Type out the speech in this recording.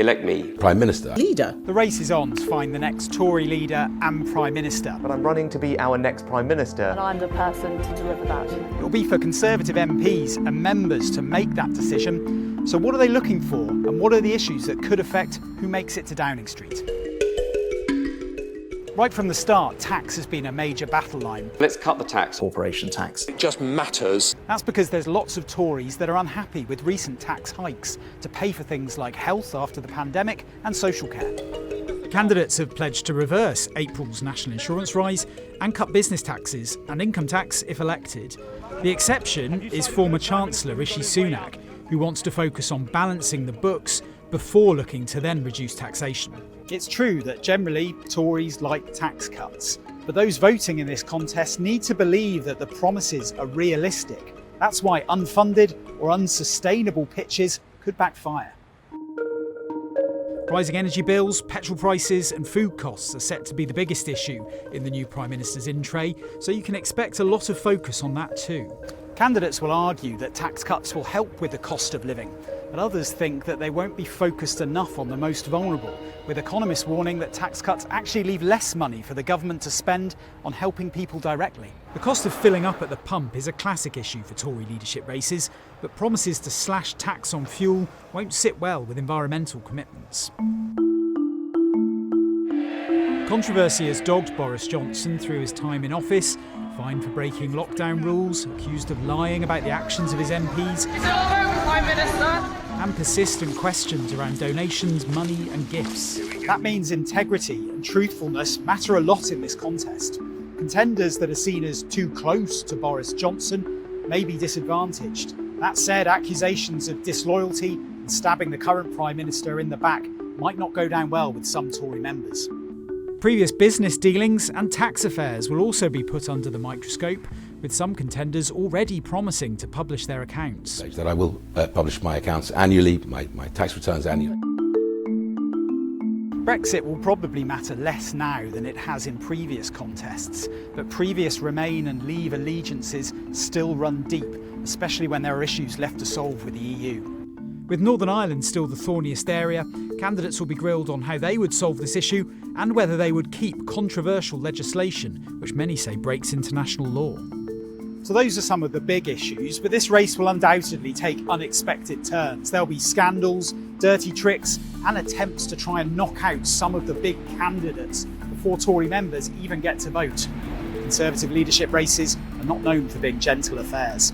Elect me Prime Minister. Leader. The race is on to find the next Tory leader and Prime Minister. But I'm running to be our next Prime Minister. And I'm the person to deliver that. It will be for Conservative MPs and members to make that decision. So what are they looking for, and what are the issues that could affect who makes it to Downing Street? Right from the start, tax has been a major battle line. Let's cut the tax. Corporation tax. It just matters. That's because there's lots of Tories that are unhappy with recent tax hikes to pay for things like health after the pandemic and social care. Candidates have pledged to reverse April's national insurance rise and cut business taxes and income tax if elected. The exception is former Chancellor Rishi Sunak, who wants to focus on balancing the books before looking to then reduce taxation. It's true that generally Tories like tax cuts, but those voting in this contest need to believe that the promises are realistic. That's why unfunded or unsustainable pitches could backfire. Rising energy bills, petrol prices and food costs are set to be the biggest issue in the new Prime Minister's in-tray, so you can expect a lot of focus on that too. Candidates will argue that tax cuts will help with the cost of living, but others think that they won't be focused enough on the most vulnerable, with economists warning that tax cuts actually leave less money for the government to spend on helping people directly. The cost of filling up at the pump is a classic issue for Tory leadership races, but promises to slash tax on fuel won't sit well with environmental commitments. Controversy has dogged Boris Johnson through his time in office, fined for breaking lockdown rules, accused of lying about the actions of his MPs, Is it all over, Prime Minister? and persistent questions around donations, money and gifts. That means integrity and truthfulness matter a lot in this contest. Contenders that are seen as too close to Boris Johnson may be disadvantaged. That said, accusations of disloyalty and stabbing the current Prime Minister in the back might not go down well with some Tory members. Previous business dealings and tax affairs will also be put under the microscope, with some contenders already promising to publish their accounts. That I will publish my accounts annually, my tax returns annually. Brexit will probably matter less now than it has in previous contests, but previous Remain and Leave allegiances still run deep, especially when there are issues left to solve with the EU. With Northern Ireland still the thorniest area, candidates will be grilled on how they would solve this issue and whether they would keep controversial legislation, which many say breaks international law. So those are some of the big issues, but this race will undoubtedly take unexpected turns. There'll be scandals, dirty tricks, and attempts to try and knock out some of the big candidates before Tory members even get to vote. Conservative leadership races are not known for being gentle affairs.